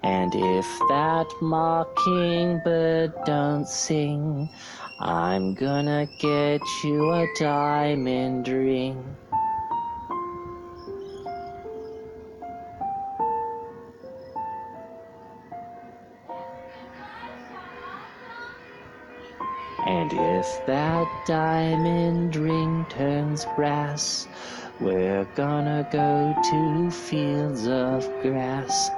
And if that mockingbird don't sing, I'm gonna get you a diamond ring. And if that diamond ring turns brass, we're gonna go to fields of grass.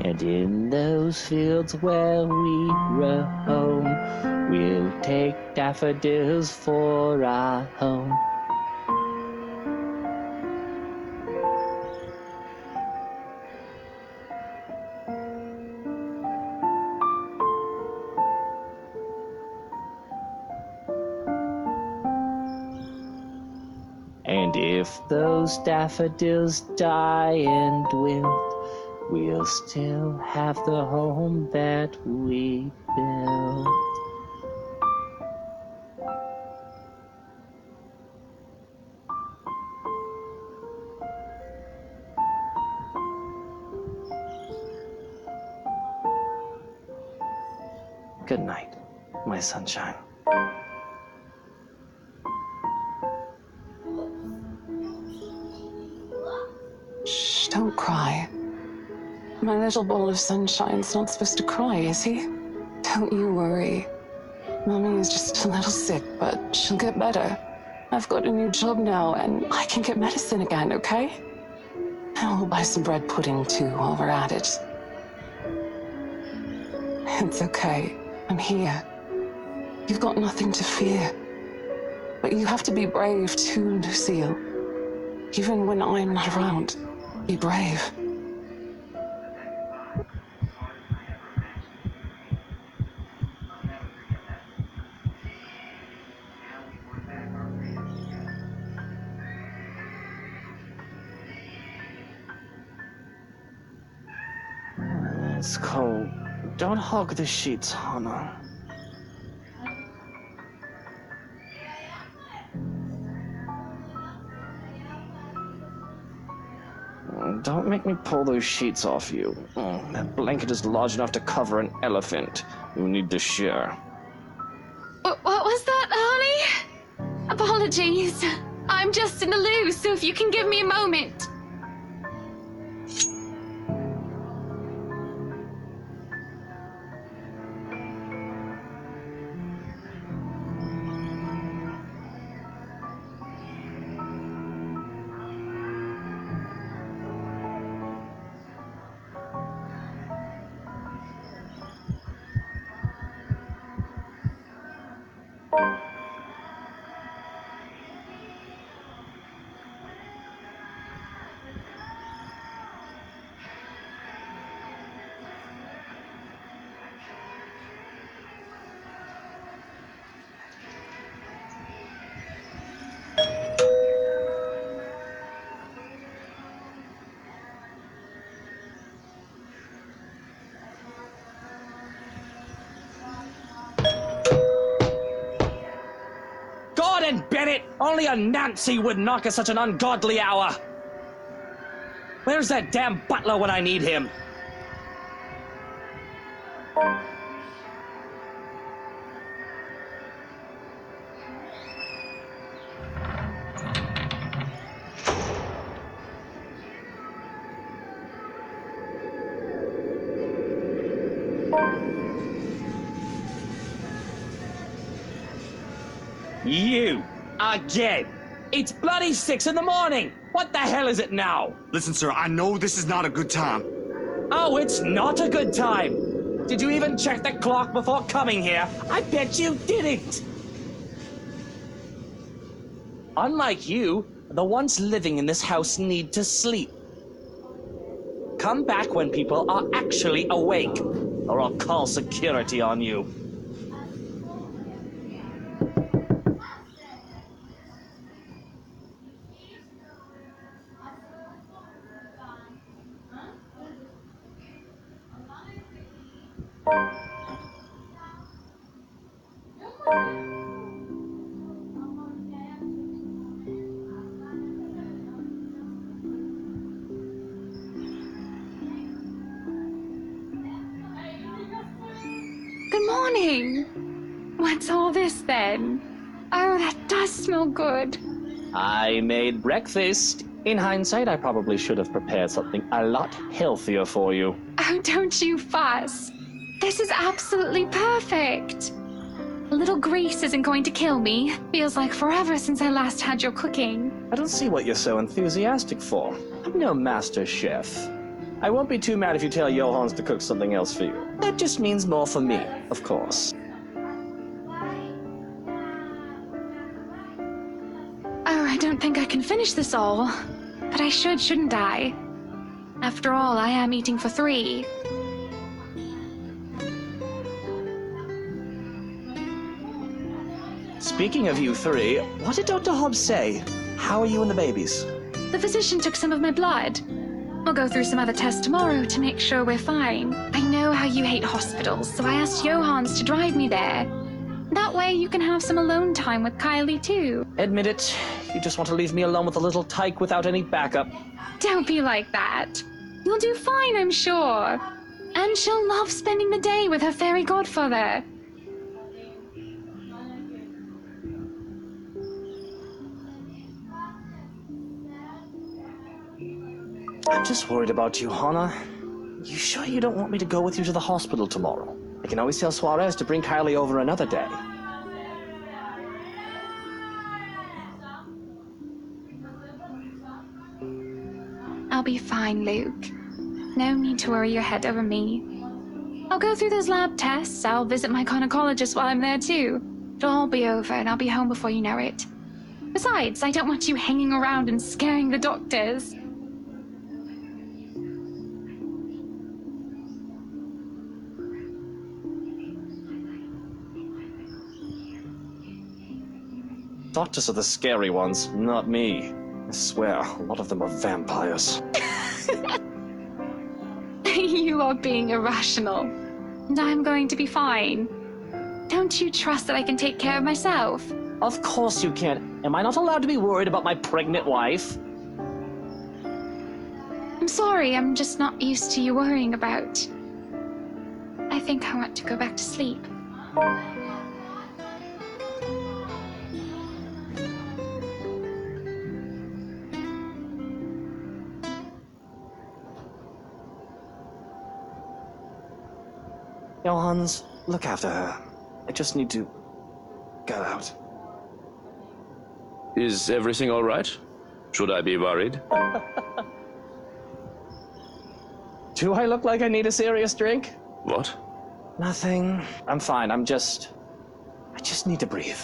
And in those fields where we roam, we'll take daffodils for our home. And if those daffodils die and wilt, we'll still have the home that we built. Good night, my sunshine. Shh, don't cry. My little ball of sunshine's not supposed to cry, is he? Don't you worry. Mommy is just a little sick, but she'll get better. I've got a new job now, and I can get medicine again, okay? And we'll buy some bread pudding, too, while we're at it. It's okay. I'm here. You've got nothing to fear. But you have to be brave, too, Lucille. Even when I'm not around, be brave. It's cold. Don't hug the sheets, Hannah. Don't make me pull those sheets off you. That blanket is large enough to cover an elephant. You need to share. What was that, honey? Apologies. I'm just in the loo, so if you can give me a moment. Gordon Bennett! Only a Nancy would knock at such an ungodly hour! Where's that damn butler when I need him? You! Again! It's bloody 6 in the morning! What the hell is it now? Listen, sir, I know this is not a good time. Oh, it's not a good time! Did you even check the clock before coming here? I bet you didn't! Unlike you, the ones living in this house need to sleep. Come back when people are actually awake, or I'll call security on you. Good morning. What's all this then? Oh, that does smell good. I made breakfast. In hindsight, I probably should have prepared something a lot healthier for you. Oh, don't you fuss. This is absolutely perfect. A little grease isn't going to kill me. Feels like forever since I last had your cooking. I don't see what you're so enthusiastic for. I'm no master chef. I won't be too mad if you tell Johans to cook something else for you. That just means more for me, of course. Oh, I don't think I can finish this all. But I should, shouldn't I? After all, I am eating for 3. Speaking of you 3, what did Dr. Hobbs say? How are you and the babies? The physician took some of my blood. We'll go through some other tests tomorrow to make sure we're fine. I know how you hate hospitals, so I asked Johans to drive me there. That way you can have some alone time with Kylie too. Admit it, you just want to leave me alone with a little tyke without any backup. Don't be like that. You'll do fine, I'm sure. And she'll love spending the day with her fairy godfather. I'm just worried about you, Hannah. You sure you don't want me to go with you to the hospital tomorrow? I can always tell Suarez to bring Kylie over another day. I'll be fine, Luke. No need to worry your head over me. I'll go through those lab tests. I'll visit my gynecologist while I'm there too. It'll all be over and I'll be home before you know it. Besides, I don't want you hanging around and scaring the doctors. Doctors are the scary ones, not me. I swear, a lot of them are vampires. You are being irrational. And I'm going to be fine. Don't you trust that I can take care of myself? Of course you can. Am I not allowed to be worried about my pregnant wife? I'm sorry, I'm just not used to you worrying about. I think I want to go back to sleep. Johans, look after her. I just need to get out. Is everything all right? Should I be worried? Do I look like I need a serious drink? What? Nothing. I'm fine. I just need to breathe.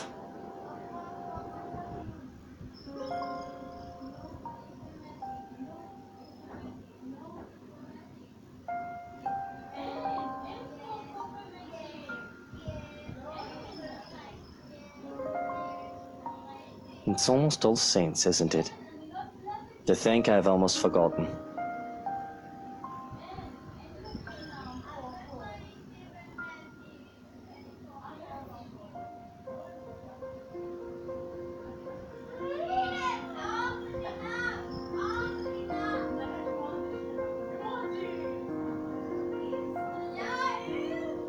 It's almost All Saints, isn't it? To think I've almost forgotten.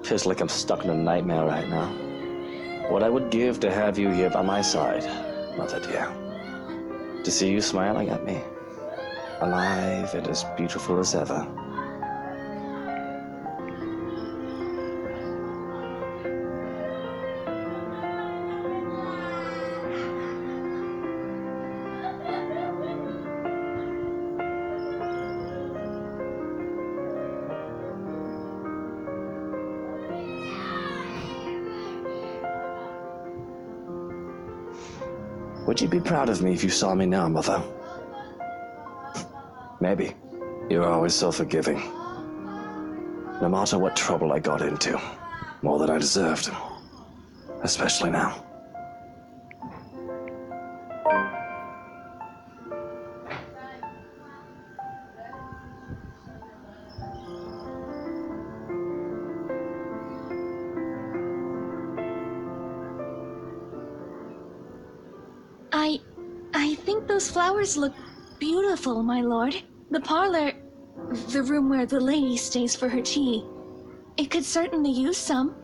Feels like I'm stuck in a nightmare right now. What I would give to have you here by my side, Mother dear. To see you smiling at me. Alive and as beautiful as ever. Would you be proud of me if you saw me now, Mother? Maybe. You're always so forgiving. No matter what trouble I got into. More than I deserved. Especially now. I think those flowers look beautiful, my lord. The parlor, the room where the lady stays for her tea. It could certainly use some.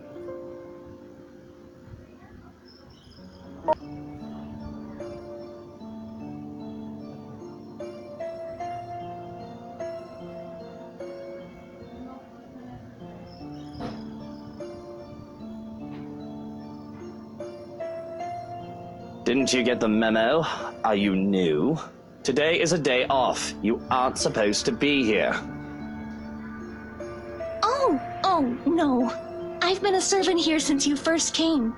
Didn't you get the memo? Are you new? Today is a day off. You aren't supposed to be here. Oh, no. I've been a servant here since you first came.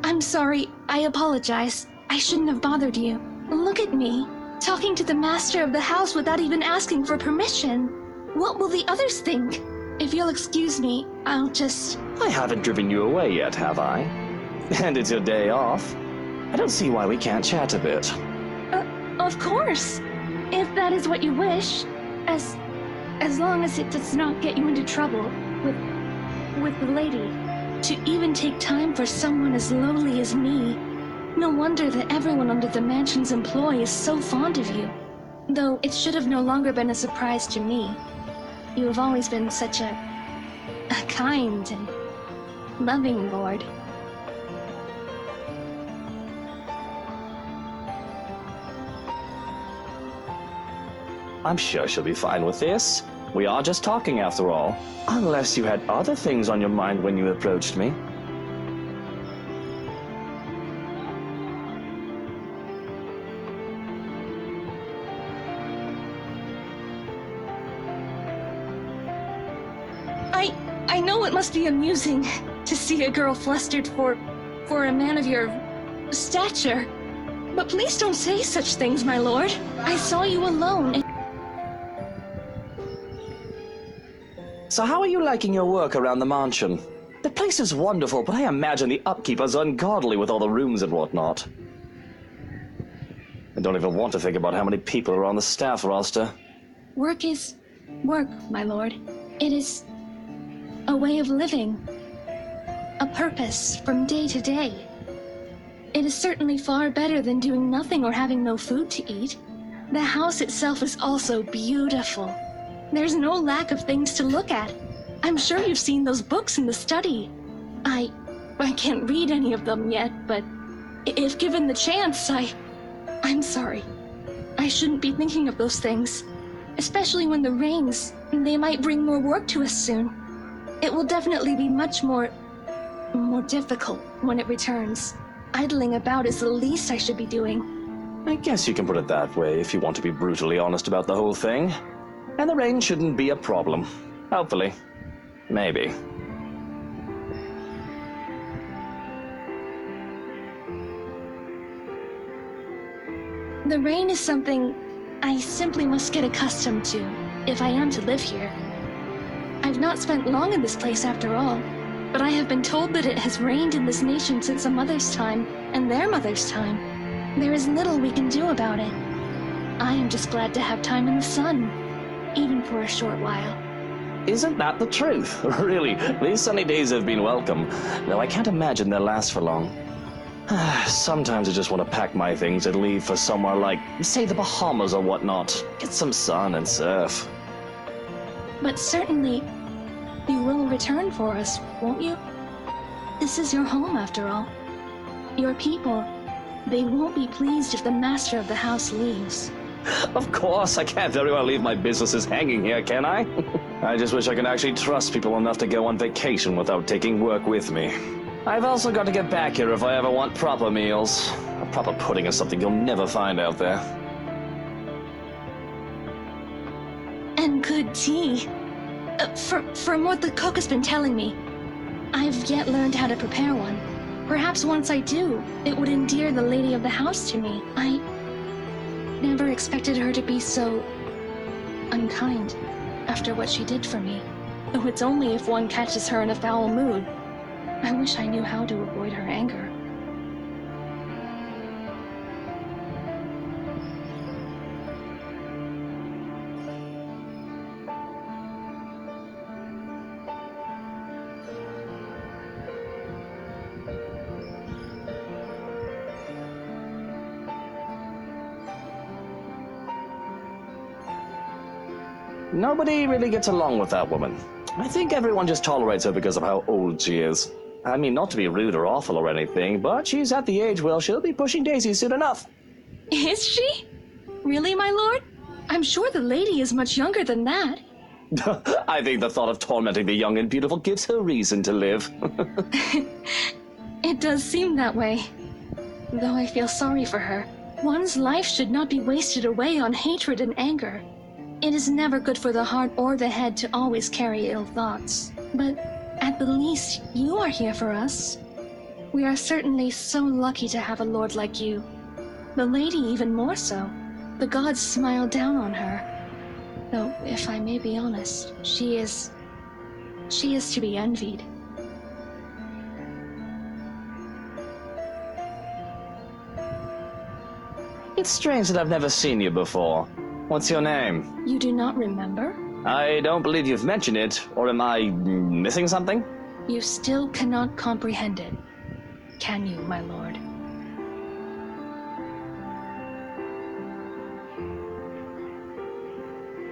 I'm sorry. I apologize. I shouldn't have bothered you. Look at me, talking to the master of the house without even asking for permission. What will the others think? If you'll excuse me, I'll just... I haven't driven you away yet, have I? And it's your day off. I don't see why we can't chat a bit. Of course. If that is what you wish. As long as it does not get you into trouble with the lady. To even take time for someone as lowly as me. No wonder that everyone under the mansion's employ is so fond of you. Though it should have no longer been a surprise to me. You have always been such a kind and loving lord. I'm sure she'll be fine with this. We are just talking after all. Unless you had other things on your mind when you approached me. I know it must be amusing to see a girl flustered for a man of your stature. But please don't say such things, my lord. I saw you alone. So how are you liking your work around the mansion? The place is wonderful, but I imagine the upkeep is ungodly with all the rooms and whatnot. I don't even want to think about how many people are on the staff roster. Work is work, my lord. It is a way of living. A purpose from day to day. It is certainly far better than doing nothing or having no food to eat. The house itself is also beautiful. There's no lack of things to look at. I'm sure you've seen those books in the study. I can't read any of them yet, but if given the chance, I'm sorry. I shouldn't be thinking of those things. Especially when the rains, they might bring more work to us soon. It will definitely be much more difficult when it returns. Idling about is the least I should be doing. I guess you can put it that way if you want to be brutally honest about the whole thing. And the rain shouldn't be a problem. Hopefully. Maybe. The rain is something I simply must get accustomed to if I am to live here. I've not spent long in this place after all, but I have been told that it has rained in this nation since a mother's time and their mother's time. There is little we can do about it. I am just glad to have time in the sun, even for a short while. Isn't that the truth? Really, these sunny days have been welcome, though I can't imagine they'll last for long. Sometimes I just want to pack my things and leave for somewhere like, say, the Bahamas or whatnot. Get some sun and surf. But certainly, you will return for us, won't you? This is your home, after all. Your people, they won't be pleased if the master of the house leaves. Of course, I can't very well leave my businesses hanging here, can I? I just wish I could actually trust people enough to go on vacation without taking work with me. I've also got to get back here if I ever want proper meals. A proper pudding is something you'll never find out there. And good tea. From what the cook has been telling me, I've yet learned how to prepare one. Perhaps once I do, it would endear the lady of the house to me. I never expected her to be so unkind after what she did for me. Though it's only if one catches her in a foul mood. I wish I knew how to avoid her anger. Nobody really gets along with that woman. I think everyone just tolerates her because of how old she is. I mean, not to be rude or awful or anything, but she's at the age where she'll be pushing daisies soon enough. Is she? Really, my lord? I'm sure the lady is much younger than that. I think the thought of tormenting the young and beautiful gives her reason to live. It does seem that way. Though I feel sorry for her. One's life should not be wasted away on hatred and anger. It is never good for the heart or the head to always carry ill thoughts. But at the least, you are here for us. We are certainly so lucky to have a lord like you. The lady even more so. The gods smile down on her. Though, if I may be honest, she is to be envied. It's strange that I've never seen you before. What's your name? You do not remember? I don't believe you've mentioned it, or am I missing something? You still cannot comprehend it, can you, my lord?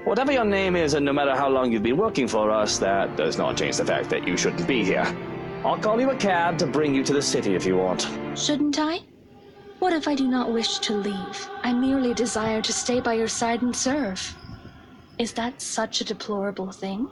Whatever your name is, and no matter how long you've been working for us, that does not change the fact that you shouldn't be here. I'll call you a cab to bring you to the city if you want. Shouldn't I? What if I do not wish to leave? I merely desire to stay by your side and serve. Is that such a deplorable thing?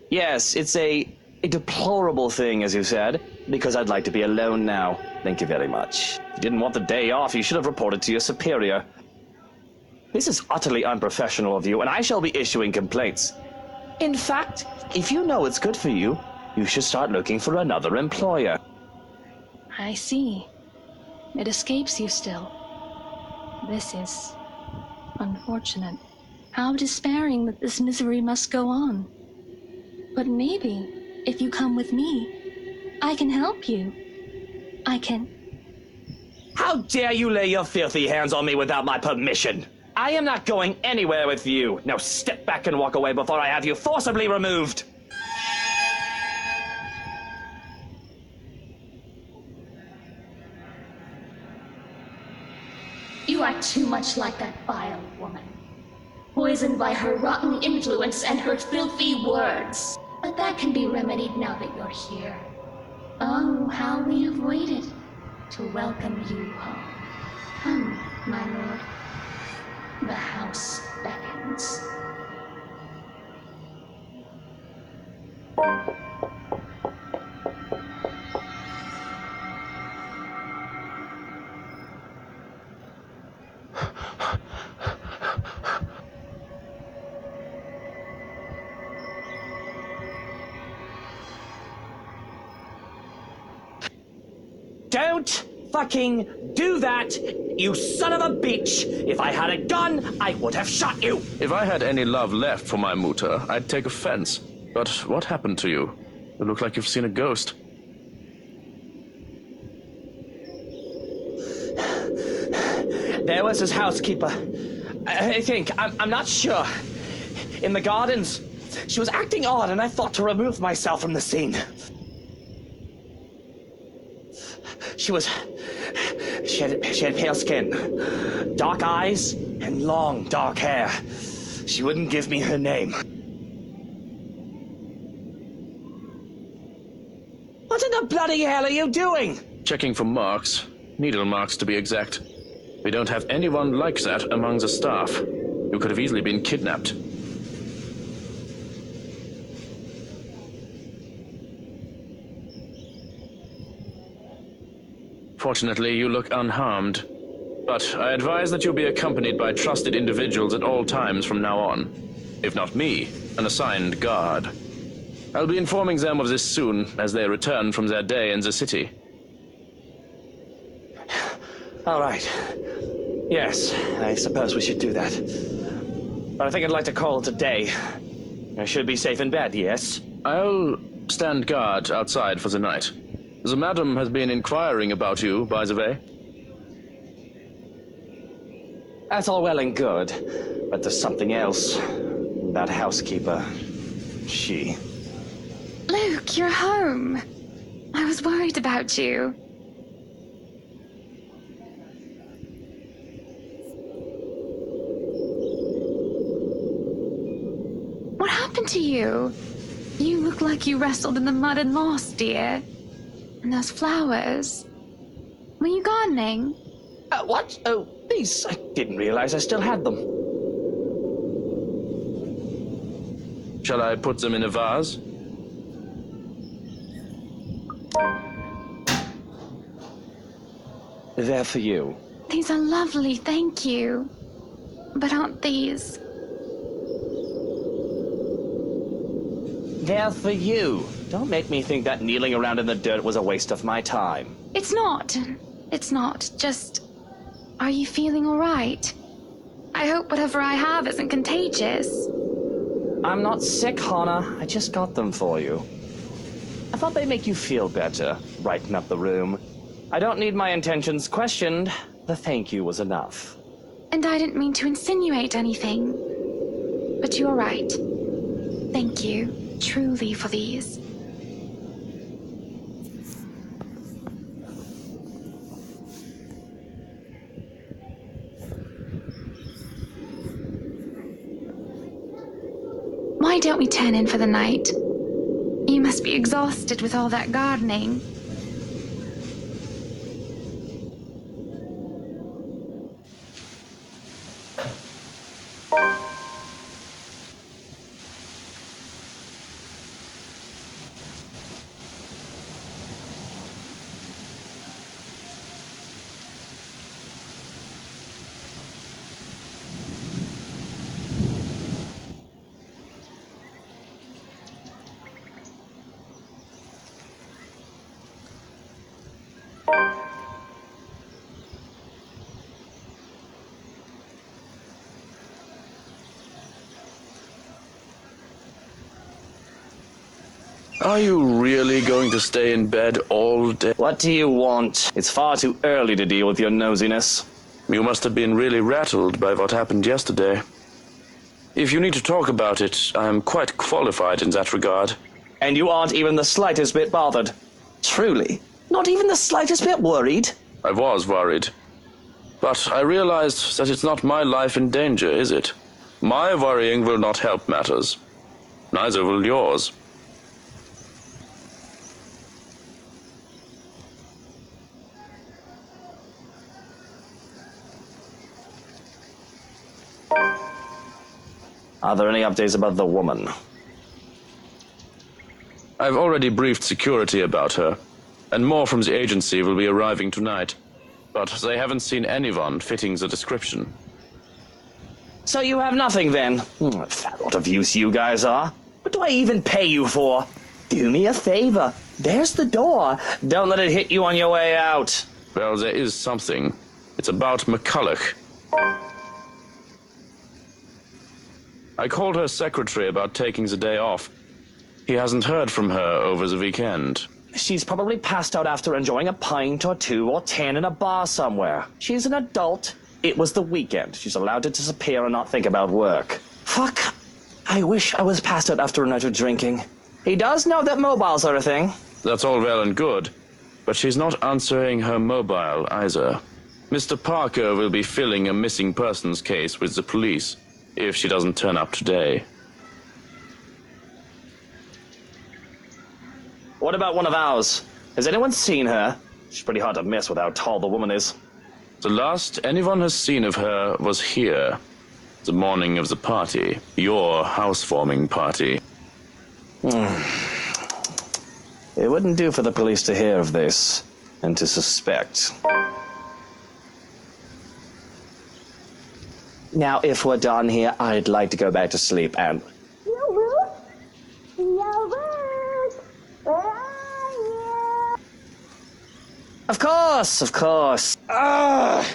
Yes, it's a deplorable thing, as you said, because I'd like to be alone now. Thank you very much. If you didn't want the day off, you should have reported to your superior. This is utterly unprofessional of you, and I shall be issuing complaints. In fact, if you know it's good for you, you should start looking for another employer. I see. It escapes you still. This is unfortunate. How despairing that this misery must go on. But maybe, if you come with me, I can help you. I can... How dare you lay your filthy hands on me without my permission? I am not going anywhere with you. Now step back and walk away before I have you forcibly removed. You are too much like that vile woman. Poisoned by her rotten influence and her filthy words. But that can be remedied now that you're here. Oh, how we have waited to welcome you home. Come, my lord. The house beckons. Don't fucking do that, you son of a bitch! If I had a gun, I would have shot you! If I had any love left for my Mutter, I'd take offense. But what happened to you? You look like you've seen a ghost. There was his housekeeper. I think, I'm not sure. In the gardens. She was acting odd, and I thought to remove myself from the scene. She had pale skin, dark eyes, and long, dark hair. She wouldn't give me her name. What in the bloody hell are you doing? Checking for marks. Needle marks, to be exact. We don't have anyone like that among the staff. You could have easily been kidnapped. Fortunately, you look unharmed. But I advise that you be accompanied by trusted individuals at all times from now on. If not me, an assigned guard. I'll be informing them of this soon, as they return from their day in the city. All right. Yes, I suppose we should do that. But I think I'd like to call it a day. I should be safe in bed, yes? I'll stand guard outside for the night. The madam has been inquiring about you, by the way. That's all well and good, but there's something else. That housekeeper. She... Luke, you're home. I was worried about you. happened to you? You look like you wrestled in the mud and lost, dear. And those flowers. Were you gardening? What? Oh, these. I didn't realize I still had them. Shall I put them in a vase? They're for you. These are lovely, thank you. But aren't these? They're for you. Don't make me think that kneeling around in the dirt was a waste of my time. It's not. It's not. Just... Are you feeling all right? I hope whatever I have isn't contagious. I'm not sick, Hana. I just got them for you. I thought they'd make you feel better, brighten up the room. I don't need my intentions questioned. The thank you was enough. And I didn't mean to insinuate anything. But you're right. Thank you, truly, for these. Why don't we turn in for the night? You must be exhausted with all that gardening. Are you really going to stay in bed all day? What do you want? It's far too early to deal with your nosiness. You must have been really rattled by what happened yesterday. If you need to talk about it, I am quite qualified in that regard. And you aren't even the slightest bit bothered. Truly. Not even the slightest bit worried. I was worried. But I realized that it's not my life in danger, is it? My worrying will not help matters. Neither will yours. Are there any updates about the woman? I've already briefed security about her, and more from the agency will be arriving tonight. But they haven't seen anyone fitting the description. So you have nothing then? Fat lot of use you guys are. What do I even pay you for? Do me a favor. There's the door. Don't let it hit you on your way out. Well, there is something. It's about McCulloch. I called her secretary about taking the day off. He hasn't heard from her over the weekend. She's probably passed out after enjoying a pint or 2 or 10 in a bar somewhere. She's an adult. It was the weekend. She's allowed to disappear and not think about work. Fuck. I wish I was passed out after a night of drinking. He does know that mobiles are a thing. That's all well and good, but she's not answering her mobile either. Mr. Parker will be filling a missing persons case with the police if she doesn't turn up today. What about one of ours? Has anyone seen her? She's pretty hard to miss with how tall the woman is. The last anyone has seen of her was here, the morning of the party, your housewarming party. It wouldn't do for the police to hear of this and to suspect. Now, if we're done here, I'd like to go back to sleep and... Of course, of course. Ugh!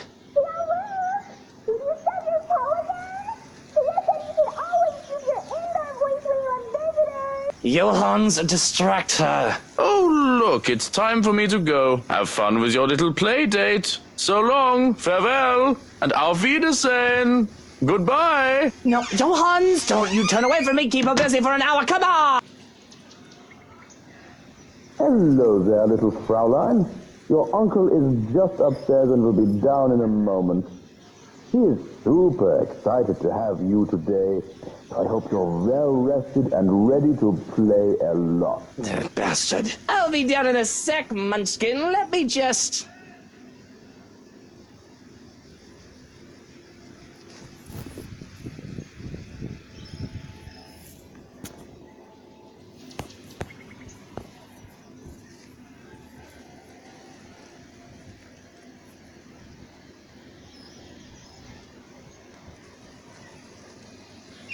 Johans, distract her. Oh, look, it's time for me to go. Have fun with your little play date. So long, farewell, and auf Wiedersehen. Goodbye. No, Johans, don't you turn away from me. Keep her busy for an hour. Come on! Hello there, little Fraulein. Your uncle is just upstairs and will be down in a moment. He is super excited to have you today. I hope you're well rested and ready to play a lot. That bastard. I'll be down in a sec, Munchkin. Let me just...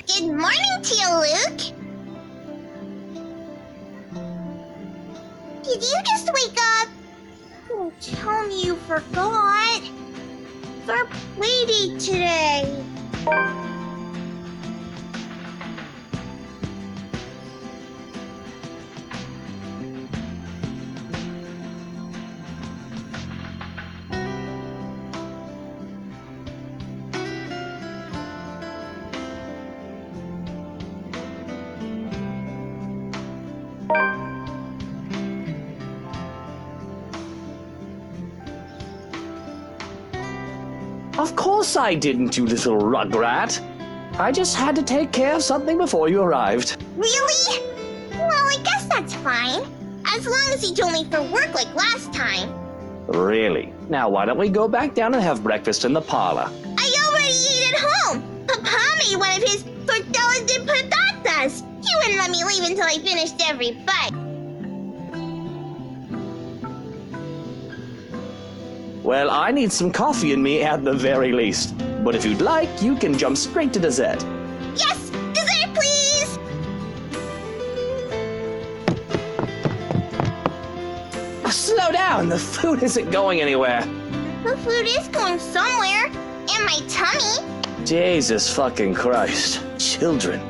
Good morning to you, Luke. Did you just wake up? Oh, tell me you forgot. It's our play date today. Of course I didn't, you little rugrat. I just had to take care of something before you arrived. Really? Well, I guess that's fine. As long as you told me for work like last time. Really? Now why don't we go back down and have breakfast in the parlor? I already ate at home. Papa made one of his tortillas de patatas. He wouldn't let me leave until I finished every bite. Well, I need some coffee in me at the very least. But if you'd like, you can jump straight to dessert. Yes! Dessert, please! Slow down, the food isn't going anywhere. The food is going somewhere. In my tummy. Jesus fucking Christ. Children.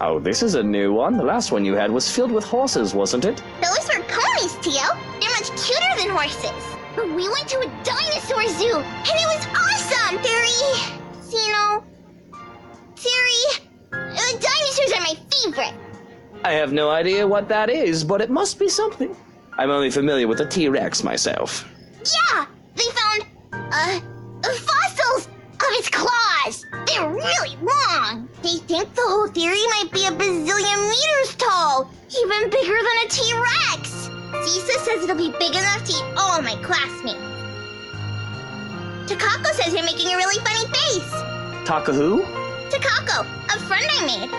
Oh, this is a new one. The last one you had was filled with horses, wasn't it? Those were ponies, Tio. They're much cuter than horses. But we went to a dinosaur zoo, and it was awesome, Siri, dinosaurs are my favorite. I have no idea what that is, but it must be something. I'm only familiar with the T-Rex myself. Yeah, they found, fossils of its claws. They're really long. They think the whole theory might be a bazillion meters tall, even bigger than a T-Rex. Zisa says it'll be big enough to eat all my classmates. Takako says you're making a really funny face. Taka who? Takako, a friend I made.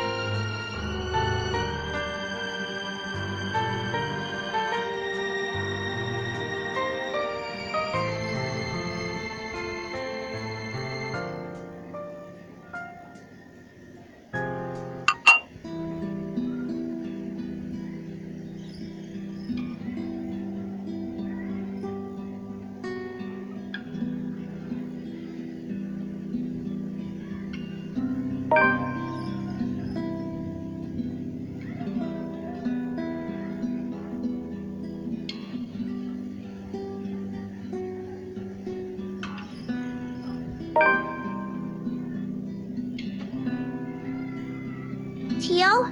Tio?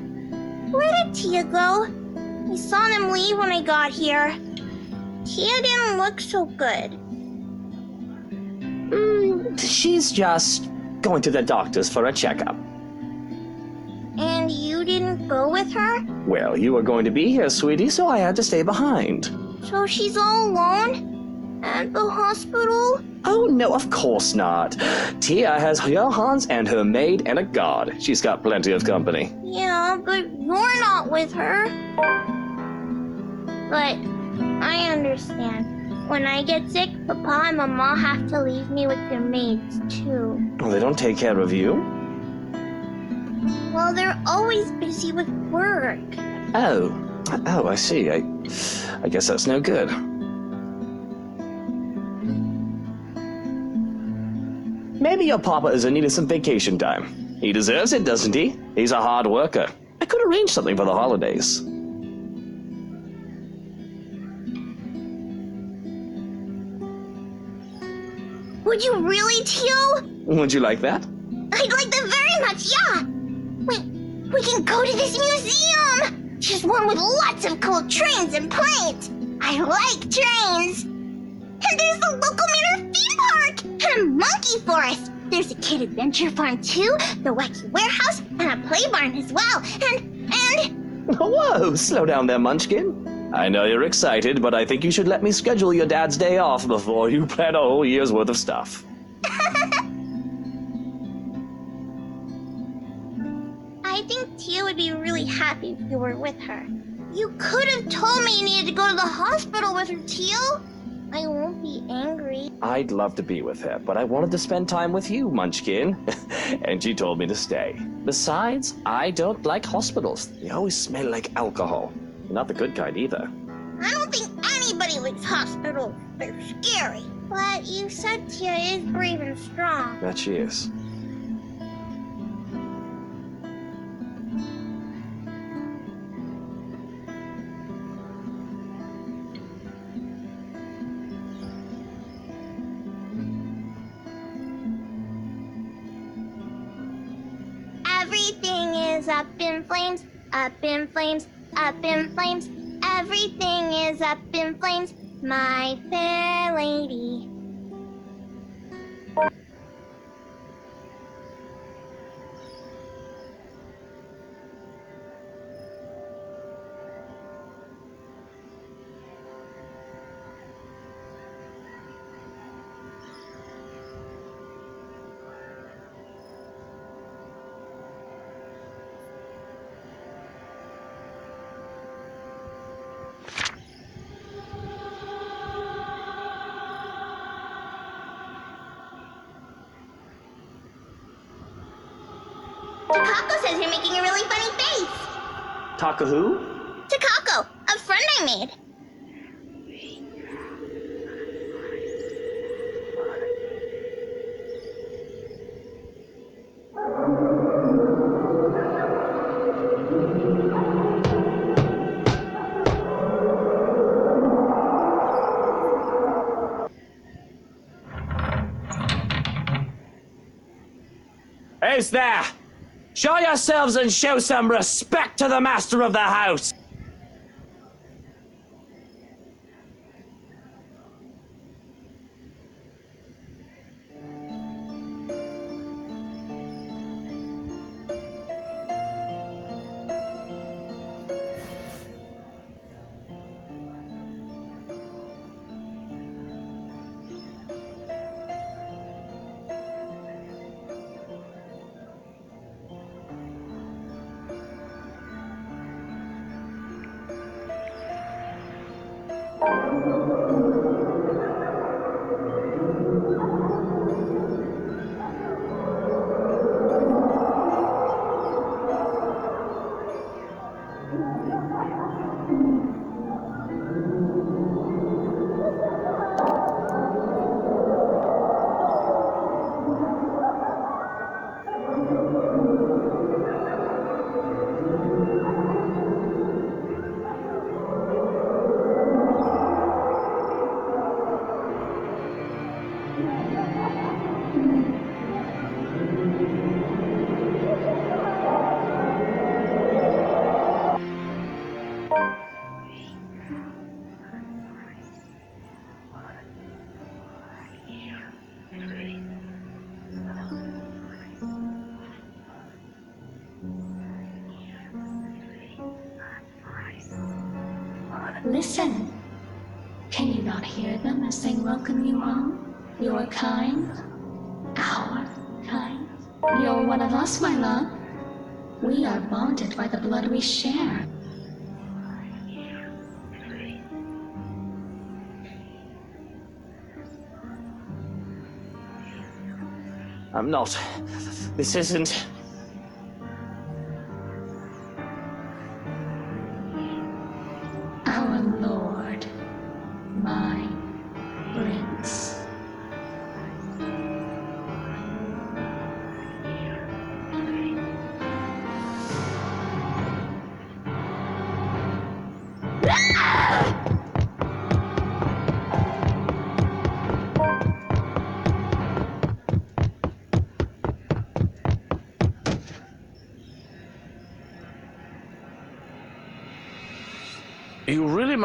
Where did Tia go? I saw them leave when I got here. Tia didn't look so good. She's just going to the doctor's for a checkup. And you didn't go with her? Well, you were going to be here, sweetie, so I had to stay behind. So she's all alone? At the hospital? Oh, no, of course not. Tia has Johans and her maid and a guard. She's got plenty of company. Yeah, but you're not with her. But I understand. When I get sick, Papa and Mama have to leave me with their maids, too. Well, they don't take care of you? Well, they're always busy with work. Oh, I see. I guess that's no good. Maybe your papa is in need of some vacation time. He deserves it, doesn't he? He's a hard worker. I could arrange something for the holidays. Would you really, Teal? Would you like that? I'd like that very much, yeah. We can go to this museum. There's one with lots of cool trains and planes. I like trains. And there's the local Mirror theme park and a monkey forest. There's a kid adventure farm too, the wacky warehouse, and a play barn as well. And Whoa, slow down there, Munchkin. I know you're excited, but I think you should let me schedule your dad's day off before you plan a whole year's worth of stuff. I think Tia would be really happy if you were with her. You could have told me you needed to go to the hospital with her, Teal. I won't be angry. I'd love to be with her, but I wanted to spend time with you, Munchkin. And she told me to stay. Besides, I don't like hospitals. They always smell like alcohol. Not the good kind either. I don't think anybody likes hospitals. They're scary. But you said Tia is brave and strong. That she is. Everything is up in flames, up in flames, up in flames. Everything is up in flames, my fair lady. Takako says you're making a really funny face. Taka who? Takako, a friend I made. Who's there? Show yourselves and show some respect to the master of the house! Listen. Can you not hear them as they welcome you home? Your kind. Our kind. You're one of us, my love. We are bonded by the blood we share. I'm not. This isn't.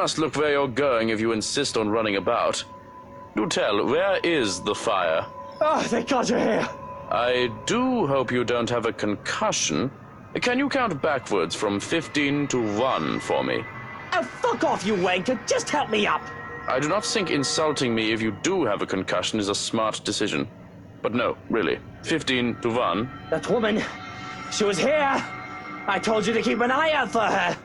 must look where you're going if you insist on running about. Do tell, where is the fire? Oh, thank God you're here. I do hope you don't have a concussion. Can you count backwards from 15 to 1 for me? Oh, fuck off, you wanker. Just help me up. I do not think insulting me if you do have a concussion is a smart decision. But no, really. 15 to 1. That woman, she was here. I told you to keep an eye out for her.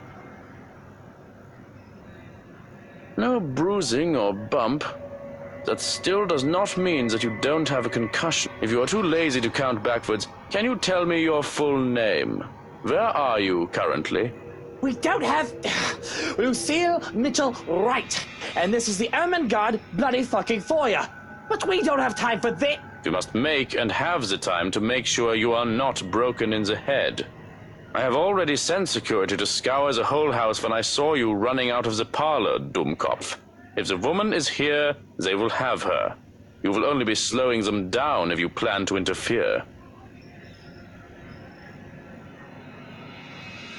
No bruising or bump. That still does not mean that you don't have a concussion. If you are too lazy to count backwards, can you tell me your full name? Where are you currently? We don't have Lucille Mitchell Wright, and this is the Ermengarde bloody fucking foyer. But we don't have time for this. You must make and have the time to make sure you are not broken in the head. I have already sent security to scour the whole house when I saw you running out of the parlor, Dummkopf. If the woman is here, they will have her. You will only be slowing them down if you plan to interfere.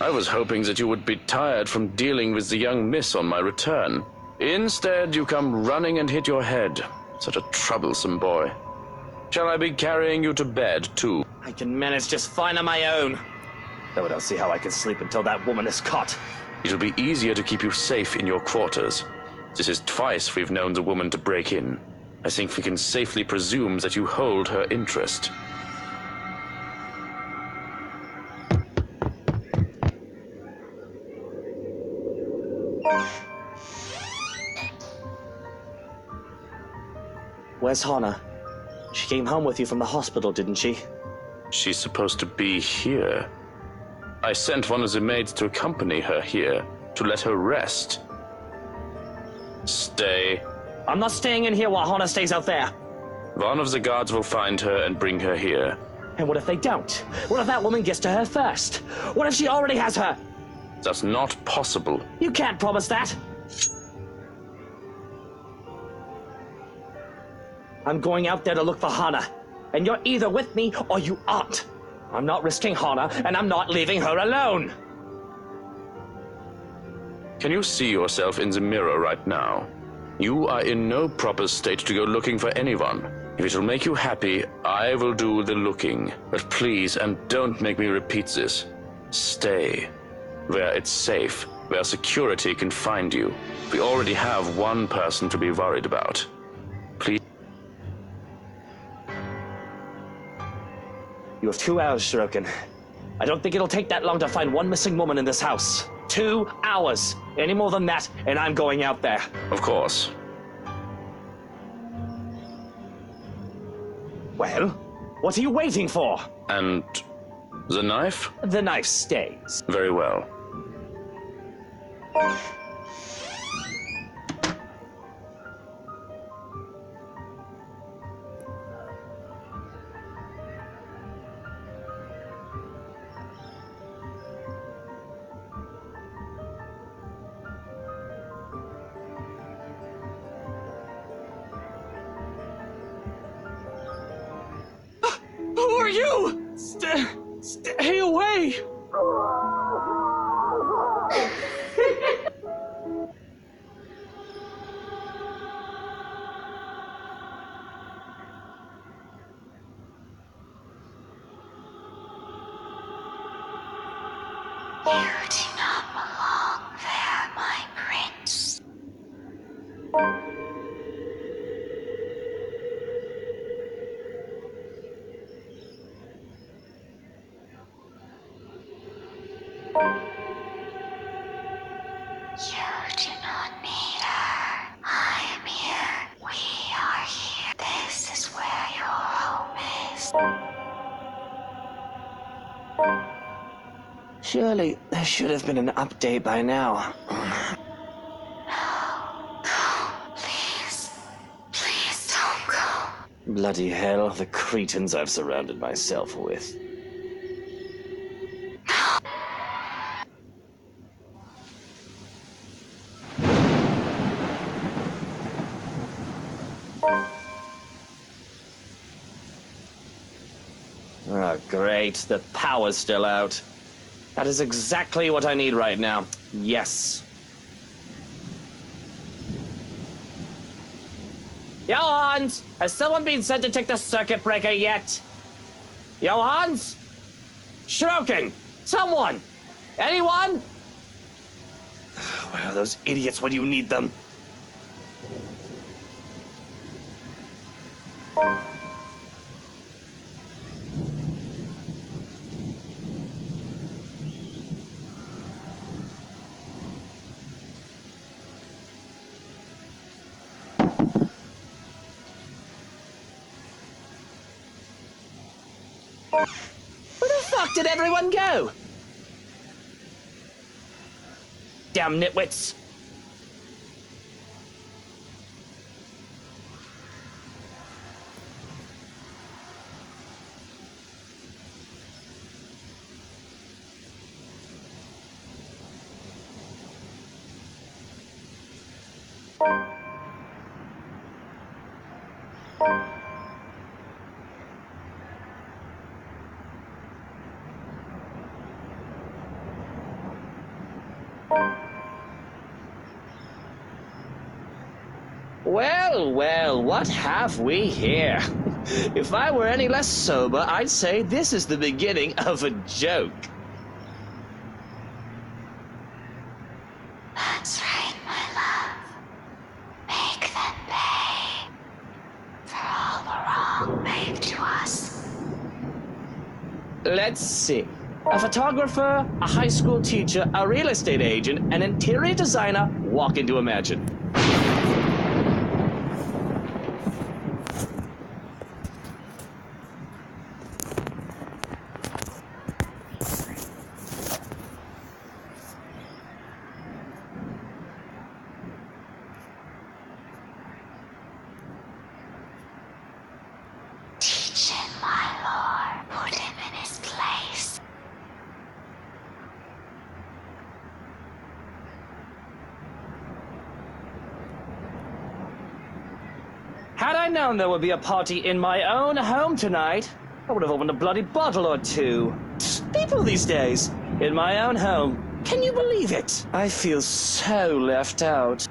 I was hoping that you would be tired from dealing with the young miss on my return. Instead, you come running and hit your head. Such a troublesome boy. Shall I be carrying you to bed, too? I can manage just fine on my own. Though I don't see how I can sleep until that woman is caught. It'll be easier to keep you safe in your quarters. This is twice we've known the woman to break in. I think we can safely presume that you hold her interest. Where's Hana? She came home with you from the hospital, didn't she? She's supposed to be here. I sent one of the maids to accompany her here, to let her rest. Stay. I'm not staying in here while Hana stays out there. One of the guards will find her and bring her here. And what if they don't? What if that woman gets to her first? What if she already has her? That's not possible. You can't promise that. I'm going out there to look for Hana. And you're either with me or you aren't. I'm not risking Hana, and I'm not leaving her alone. Can you see yourself in the mirror right now? You are in no proper state to go looking for anyone. If it'll make you happy, I will do the looking. But please, and don't make me repeat this, stay where it's safe, where security can find you. We already have one person to be worried about. Please. You have 2 hours, Shirokin. I don't think it'll take that long to find one missing woman in this house. 2 hours. Any more than that, and I'm going out there. Of course. Well, what are you waiting for? And the knife? The knife stays. Very well. Who are you? Stay away! You do not belong there, my prince. You do not need her. I am here. We are here. This is where your home is. Surely there should have been an update by now. No. Please. Please don't go. Bloody hell, the cretins I've surrounded myself with. Oh, great. The power's still out. That is exactly what I need right now. Yes. Johans! Has someone been sent to check the circuit breaker yet? Johans? Shroking! Someone! Anyone? Where are those idiots when you need them? Where the fuck did everyone go? Damn nitwits. Well, well, what have we here? If I were any less sober, I'd say this is the beginning of a joke. That's right, my love. Make them pay for all the wrong made to us. Let's see. A photographer, a high school teacher, a real estate agent, an interior designer walk into Imagine. Teach him, my lord. Put him in his place. Had I known there would be a party in my own home tonight, I would have opened a bloody bottle or two. People these days, in my own home. Can you believe it? I feel so left out.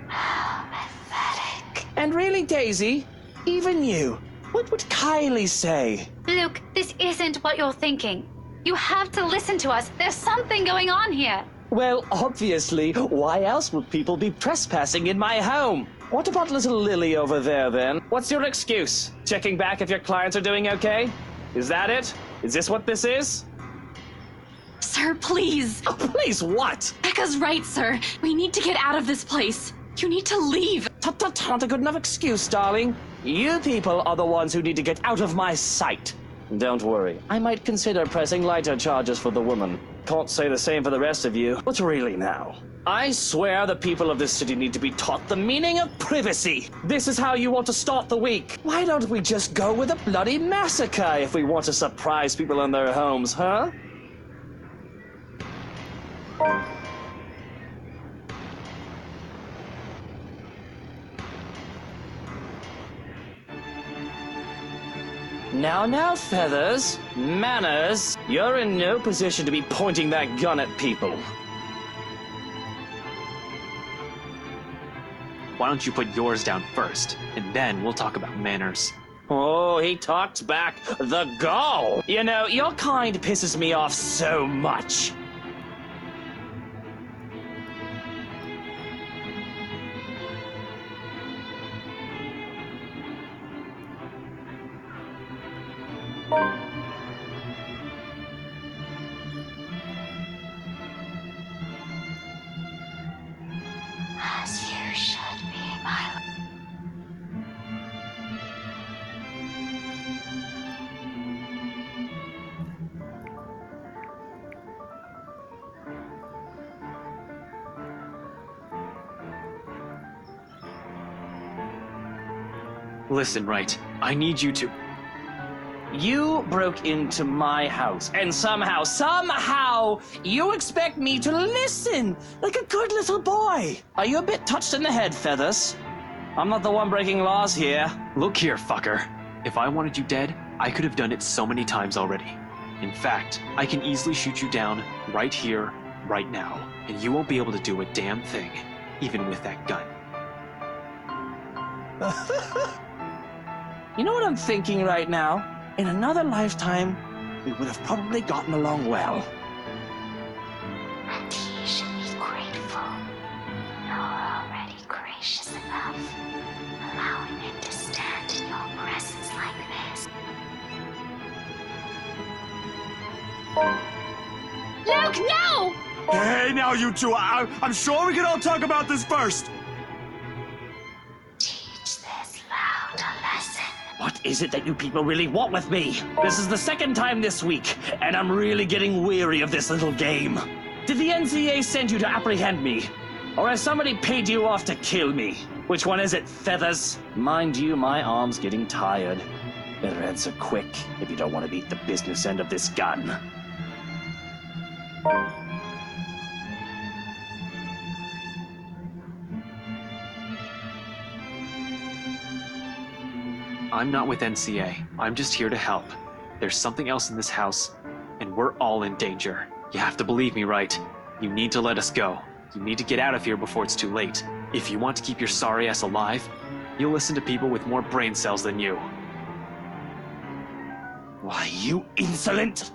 Pathetic. And really, Daisy, even you, what would Kylie say? Luke, this isn't what you're thinking. You have to listen to us. There's something going on here. Well, obviously, why else would people be trespassing in my home? What about little Lily over there, then? What's your excuse? Checking back if your clients are doing okay? Is that it? Is this what this is? Sir, please. Oh, please, what? Becca's right, sir. We need to get out of this place. You need to leave. Tut, not a good enough excuse, darling. You people are the ones who need to get out of my sight. Don't worry, I might consider pressing lighter charges for the woman. Can't say the same for the rest of you, but really now. I swear the people of this city need to be taught the meaning of privacy. This is how you want to start the week. Why don't we just go with a bloody massacre if we want to surprise people in their homes, huh? Now, Feathers, manners, you're in no position to be pointing that gun at people. Why don't you put yours down first, and then we'll talk about manners. Oh, he talked back. The gall! You know, your kind pisses me off so much. As you should be, my lord. Listen, right, I need you to... You broke into my house, and somehow, you expect me to listen like a good little boy. Are you a bit touched in the head, Feathers? I'm not the one breaking laws here. Look here, fucker. If I wanted you dead, I could have done it so many times already. In fact, I can easily shoot you down right here, right now, and you won't be able to do a damn thing, even with that gun. You know what I'm thinking right now? In another lifetime, we would have probably gotten along well. And you should be grateful. You're already gracious enough, allowing him to stand in your presence like this. Luke, no! Hey, now you two, I'm sure we can all talk about this first. Teach this loud a lesson. What is it that you people really want with me? This is the second time this week, and I'm really getting weary of this little game. Did the NCA send you to apprehend me? Or has somebody paid you off to kill me? Which one is it, Feathers? Mind you, my arm's getting tired. Better answer quick if you don't want to beat the business end of this gun. I'm not with NCA. I'm just here to help. There's something else in this house, and we're all in danger. You have to believe me, right? You need to let us go. You need to get out of here before it's too late. If you want to keep your sorry ass alive, you'll listen to people with more brain cells than you. Why, you insolent!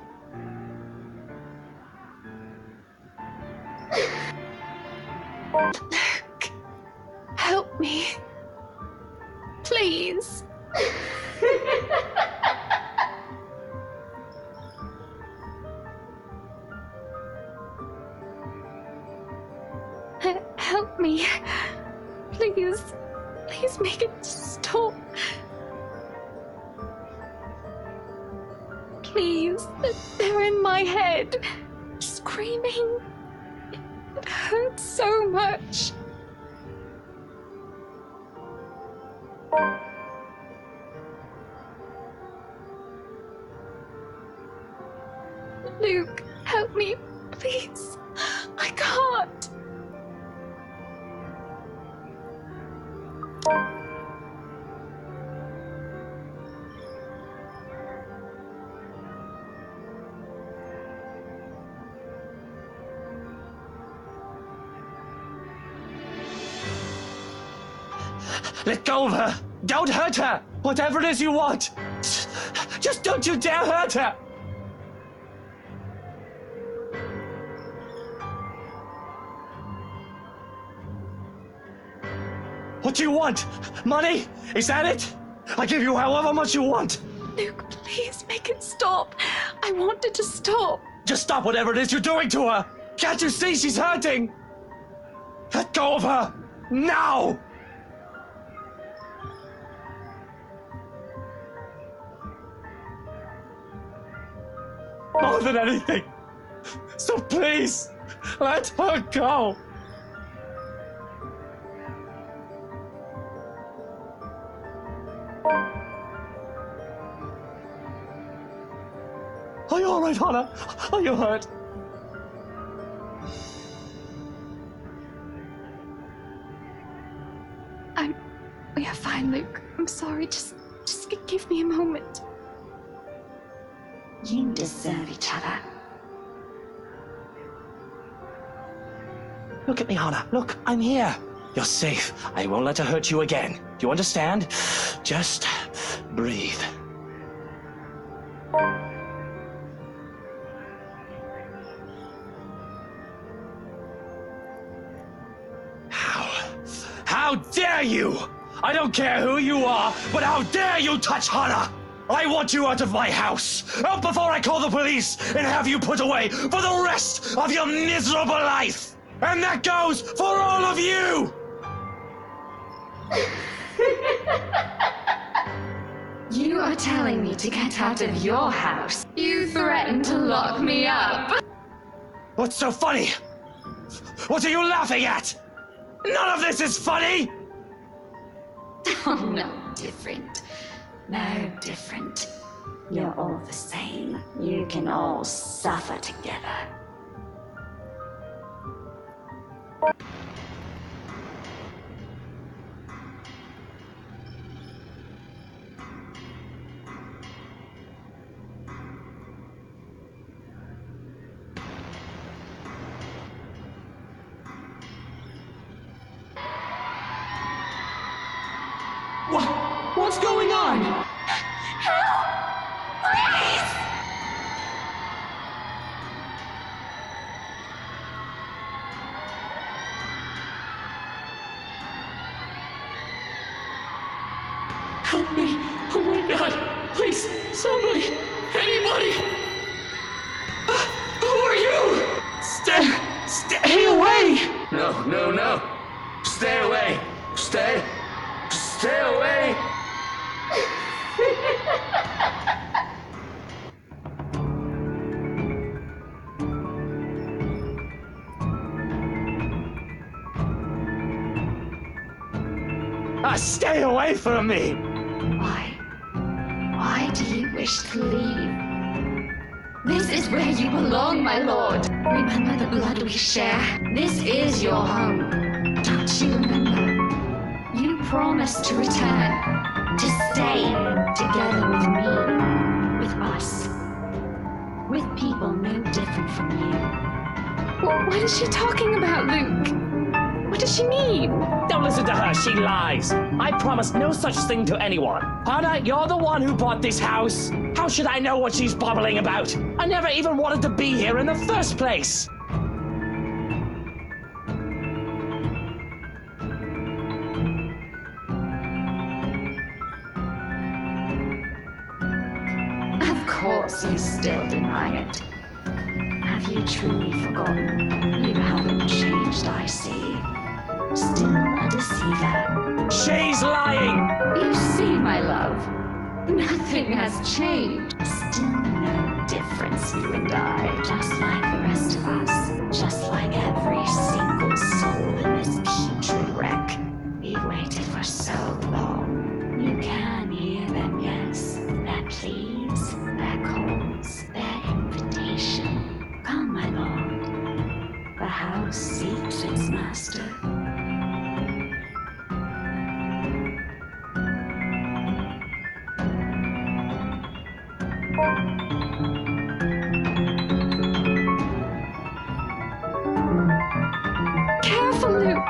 Luke, help me. Please. Help me. Please. Please make it stop. Please. They're in my head. Screaming. It hurts so much. Luke, help me, please. I can't. Let go of her! Don't hurt her! Whatever it is you want! Just don't you dare hurt her! What do you want? Money? Is that it? I give you however much you want. Luke, please make it stop. I want it to stop. Just stop whatever it is you're doing to her. Can't you see she's hurting? Let go of her. Now! More than anything. So please, let her go. Are you all right, Hannah? Are you hurt? We are fine, Luke. I'm sorry. Just give me a moment. You deserve each other. Look at me, Hannah. Look, I'm here. You're safe. I won't let her hurt you again. Do you understand? Just breathe. How dare you! I don't care who you are, but how dare you touch Hannah! I want you out of my house! Out before I call the police and have you put away for the rest of your miserable life! And that goes for all of you! You are telling me to get out of your house. You threatened to lock me up. What's so funny? What are you laughing at? None of this is funny! Oh, no different. No different. You're all the same. You can all suffer together. What's going on? Help! Please! Help me! Oh my god! Please, somebody! Anybody! Who are you? Stay away! No, no, no. Stay away. Stay away. Stay away from me! Why do you wish to leave? This is where you belong, my lord. Remember the blood we share? This is your home. Don't you remember? You promised to return, to stay together with me, with us, with people no different from you. What is she talking about, Luke? What does she mean? Don't listen to her, she lies. I promised no such thing to anyone. Hana, you're the one who bought this house. How should I know what she's babbling about? I never even wanted to be here in the first place. Of course you still deny it. Have you truly forgotten? You haven't changed, I see. Still a deceiver. She's lying! You see, my love, nothing has changed. Still no difference, you and I. Just like the rest of us. Just like every single soul in this putrid wreck. We've waited for so long. You can hear them, yes. Their pleas, their calls, their invitation. Come, my lord. The house seeks its master. Careful, Luke.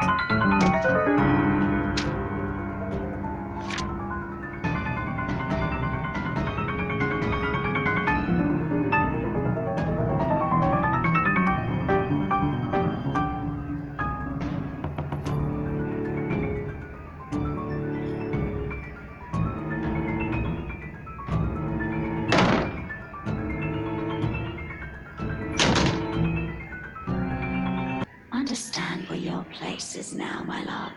Understand where your place is now, my love.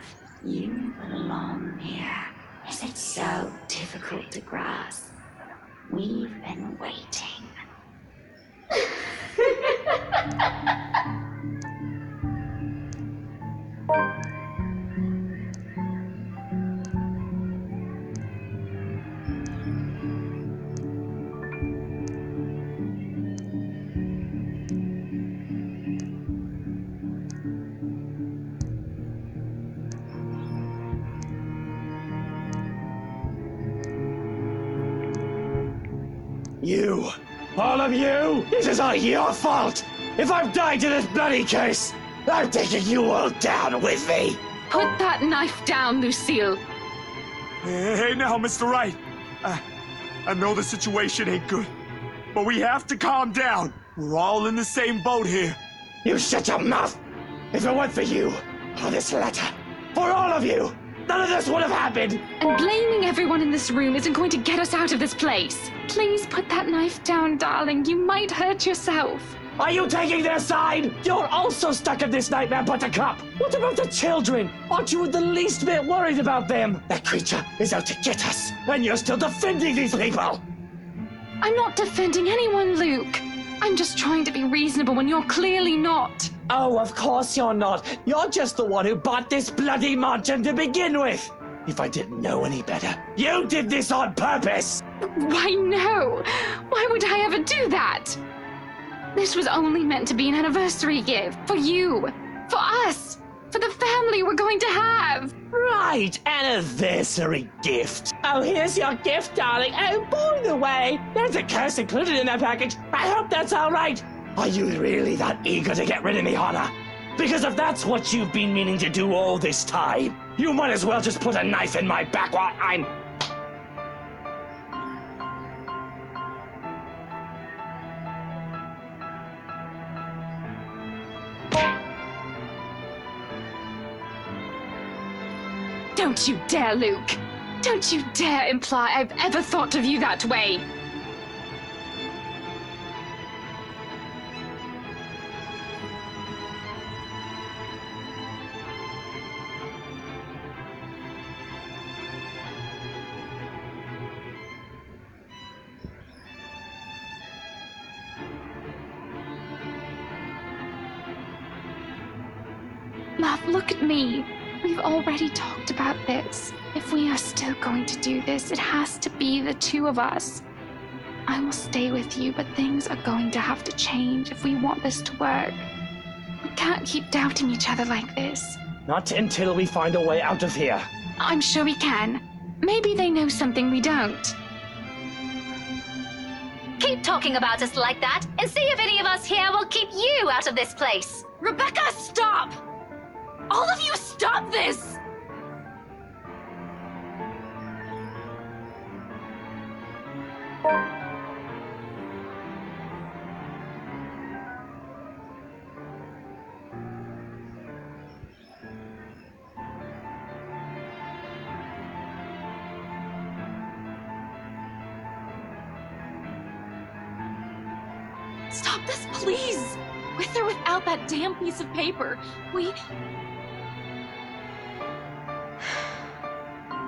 You belong here. Is it so difficult to grasp? We've been waiting. You! All of you! This is all your fault! If I've died to this bloody curse, I'm taking you all down with me! Put that knife down, Lucille. Hey now, Mr. Wright. I know the situation ain't good, but we have to calm down. We're all in the same boat here. You shut your mouth! If it weren't for you, or this letter, for all of you, none of this would have happened! And blaming everyone in this room isn't going to get us out of this place. Please put that knife down, darling. You might hurt yourself. Are you taking their side? You're also stuck in this nightmare, Buttercup. What about the children? Aren't you the least bit worried about them? That creature is out to get us, and you're still defending these people! I'm not defending anyone, Luke. I'm just trying to be reasonable when you're clearly not. Oh, of course you're not. You're just the one who bought this bloody mansion to begin with. If I didn't know any better, you did this on purpose! Why, no. Why would I ever do that? This was only meant to be an anniversary gift. For you. For us. For the family we're going to have. Right, anniversary gift. Oh, here's your gift, darling. Oh, by the way, there's a curse included in that package. I hope that's all right. Are you really that eager to get rid of me, Hana? Because if that's what you've been meaning to do all this time, you might as well just put a knife in my back while I'm... Don't you dare, Luke. Don't you dare imply I've ever thought of you that way. Love, look at me. We've already talked about this. If we are still going to do this, it has to be the two of us. I will stay with you, but things are going to have to change if we want this to work. We can't keep doubting each other like this. Not until we find a way out of here. I'm sure we can. Maybe they know something we don't. Keep talking about us like that, and see if any of us here will keep you out of this place. Rebecca, stop! All of you stop this! Stop this, please! With or without that damn piece of paper, we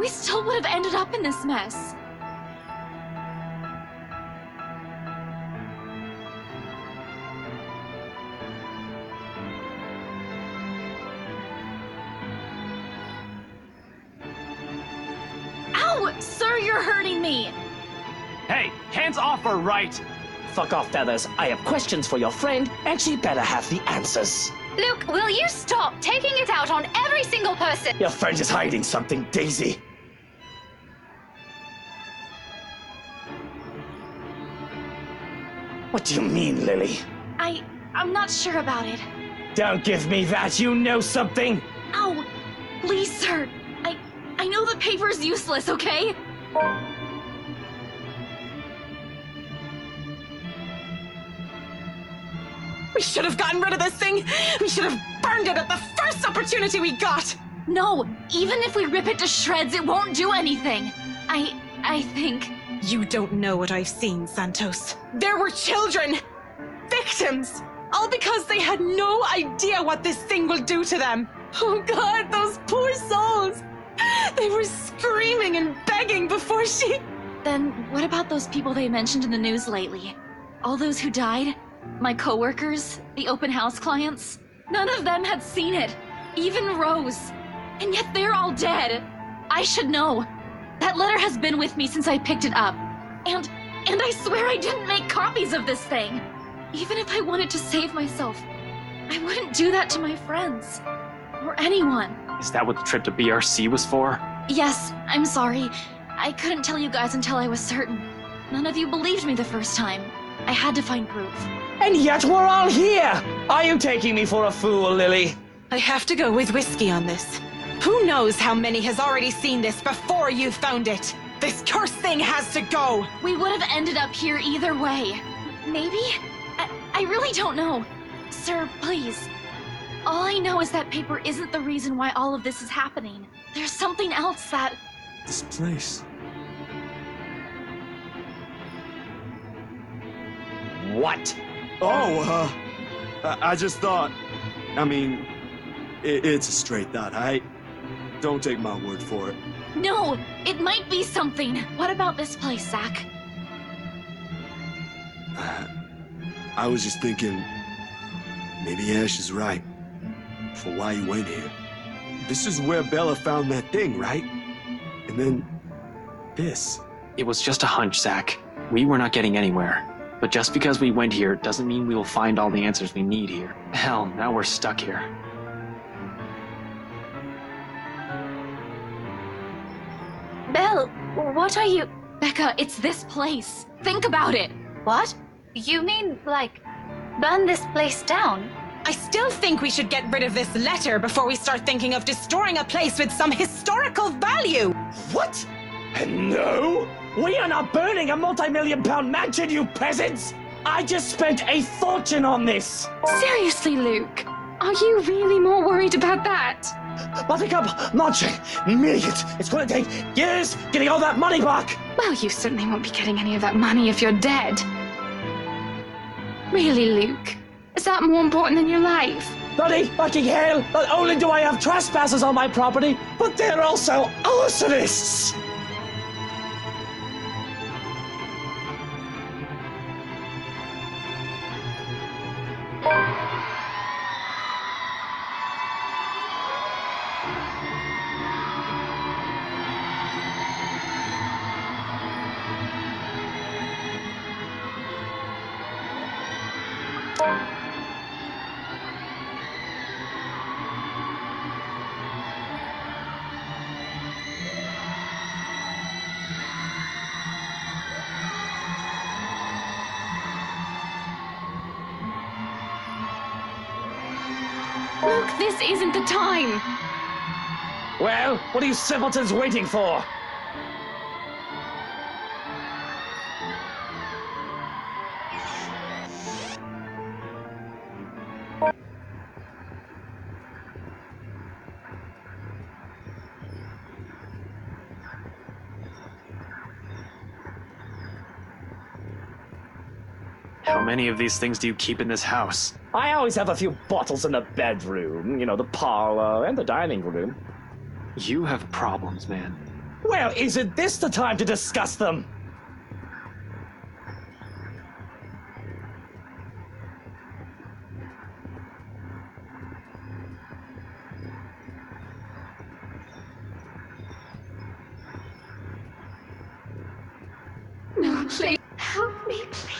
still would have ended up in this mess. Ow! Sir, you're hurting me! Hey, hands off her, right? Fuck off, Feathers. I have questions for your friend, and she better have the answers. Luke, will you stop taking it out on every single person? Your friend is hiding something, Daisy. What do you mean, Lily? I'm not sure about it. Don't give me that. You know something. Ow! Please, sir. I know the paper's useless, okay? We should have gotten rid of this thing! We should have burned it at the first opportunity we got! No, even if we rip it to shreds, it won't do anything. I think... You don't know what I've seen, Santos. There were children! Victims! All because they had no idea what this thing will do to them! Oh God, those poor souls! They were screaming and begging before she... Then what about those people they mentioned in the news lately? All those who died? My coworkers? The open house clients? None of them had seen it. Even Rose. And yet they're all dead. I should know. That letter has been with me since I picked it up. And I swear I didn't make copies of this thing. Even if I wanted to save myself, I wouldn't do that to my friends. Or anyone. Is that what the trip to BRC was for? Yes, I'm sorry. I couldn't tell you guys until I was certain. None of you believed me the first time. I had to find proof. And yet we're all here! Are you taking me for a fool, Lily? I have to go with whiskey on this. Who knows how many has already seen this before you found it? This cursed thing has to go! We would have ended up here either way. Maybe? I really don't know. Sir, please. All I know is that paper isn't the reason why all of this is happening. There's something else that... This place. What? Oh, I just thought... I mean, it's a straight thought, don't take my word for it. No, it might be something. What about this place, Zach? I was just thinking, maybe Ash is right for why you went here. This is where Bella found that thing, right? And then this. It was just a hunch, Zach. We were not getting anywhere. But just because we went here doesn't mean we will find all the answers we need here. Hell, now we're stuck here. Belle, what are you... Becca, it's this place. Think about it. What? You mean, like, burn this place down? I still think we should get rid of this letter before we start thinking of destroying a place with some historical value! What? No! We are not burning a multi-million-pound mansion, you peasants! I just spent a fortune on this! Seriously, Luke. Are you really more worried about that? Buttercup, Marching, millions. It's going to take years getting all that money back. Well, you certainly won't be getting any of that money if you're dead. Really, Luke? Is that more important than your life? Bloody fucking hell! Not only do I have trespassers on my property, but they're also arsonists! Luke, this isn't the time! Well, what are you simpletons waiting for? How many of these things do you keep in this house? I always have a few bottles in the bedroom, you know, the parlor, and the dining room. You have problems, man. Well, isn't this the time to discuss them? No, please. Help me, please.